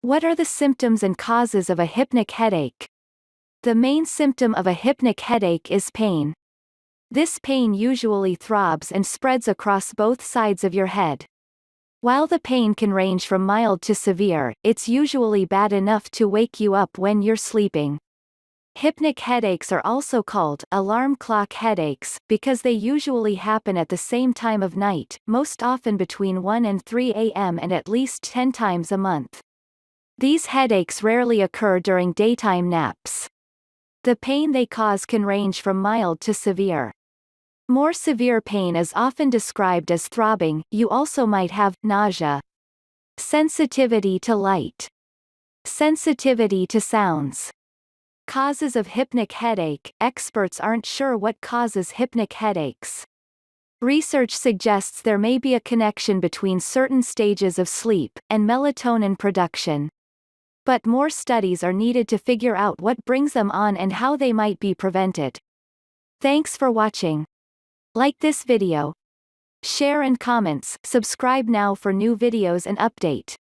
What are the symptoms and causes of a hypnic headache? The main symptom of a hypnic headache is pain. This pain usually throbs and spreads across both sides of your head. While the pain can range from mild to severe, it's usually bad enough to wake you up when you're sleeping. Hypnic headaches are also called alarm clock headaches because they usually happen at the same time of night, most often between 1 and 3 a.m. and at least 10 times a month. These headaches rarely occur during daytime naps. The pain they cause can range from mild to severe. More severe pain is often described as throbbing. You also might have nausea, sensitivity to light, sensitivity to sounds. Causes of hypnic headache. Experts aren't sure what causes hypnic headaches. Research suggests there may be a connection between certain stages of sleep and melatonin production. But more studies are needed to figure out what brings them on and how they might be prevented. Thanks for watching. Like this video. Share and comments, subscribe now for new videos and update.